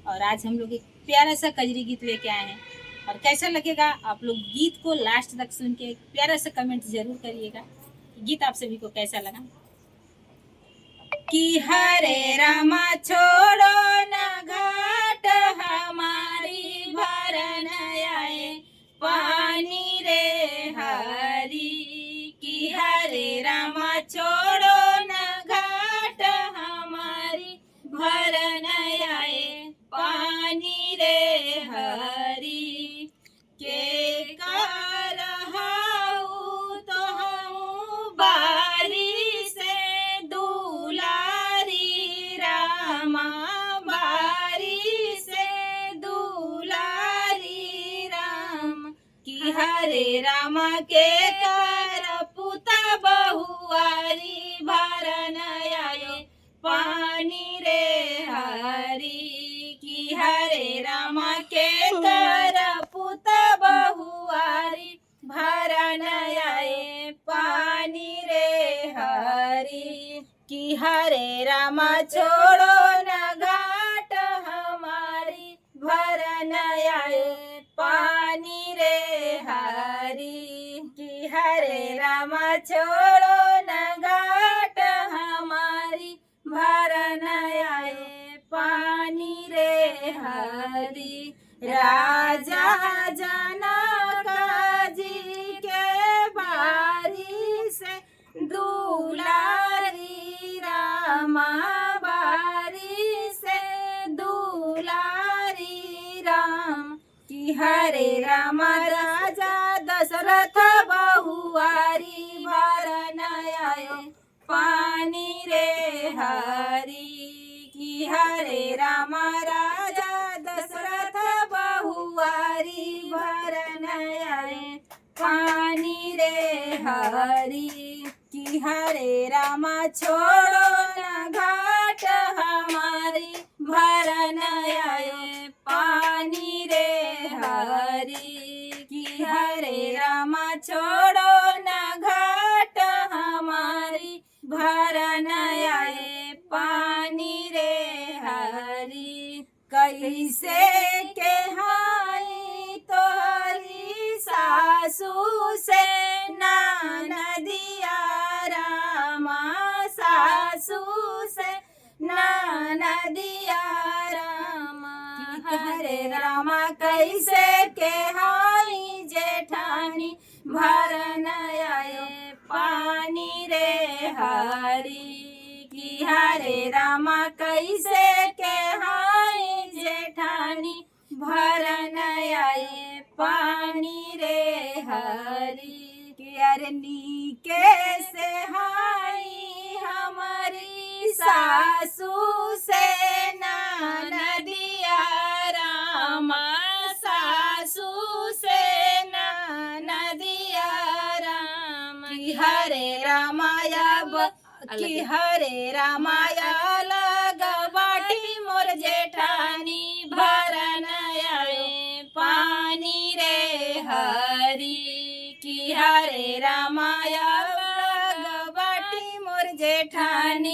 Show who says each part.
Speaker 1: और आज हम लोग एक प्यारा सा कजरी गीत लेके आए हैं। और कैसा लगेगा आप लोग गीत को लास्ट तक सुन के एक प्यारा सा कमेंट जरूर करिएगा। गीत आप सभी को कैसा लगा। कि हरे रामा छोड़ो न घाट हमारी भरन आए पानी रे हरी। कि हरे रामा छोड़ो न घाट हमारी भरन आए पानी रे हरी। के करहाऊ तो हूँ बारी से दुलारी रामा बारी से दुलारी राम। कि हरे रामा के कर पुता बहुआरी भरन आए पानी रे हरी। कि हरे रामा के कर पुता बहुआरी भरन आए पानी रे हरी। कि हरे रामा छोड़ो न घाट हमारी भरन आए पानी रे हरी। कि हरे रामा छोड़ो न घाट हमारी भरन आए पानी रे हरी। राजा जनक जी के बारी से दुलारी रामा बारी से दुलारी राम। कि हरे रामा राजा दशरथ बहुआरी भरन आए पानी रे हरी। कि हरे रामा राजा दशरथ बहुआरी भरन आए पानी रे हरी। कि हरे रामा छोड़ो न घाट हमारी भरन आए पानी रे हरी। कि हरे रामा छोड़ो न घाट हमारी भरन आए पानी रे हरी। कैसे के हाई तोहरी सासू से नदिया रामा सासू से नदिया रामा। हरे रामा कैसे के हाई जेठानी भरन आए पानी रे हरी। कि हरे रामा कैसे के हाई जेठानी भरन आए पानी रे हरी। कि अरे नीके से हाई हमारी सासू से नदिया रामा सासू से नदिया राम। कि हरे रामाया कि हरे रामाया लग बाटी मोर जेठानी भरन आए पानी रे हरी। कि हरे रामाया लग बाटी मोर जेठानी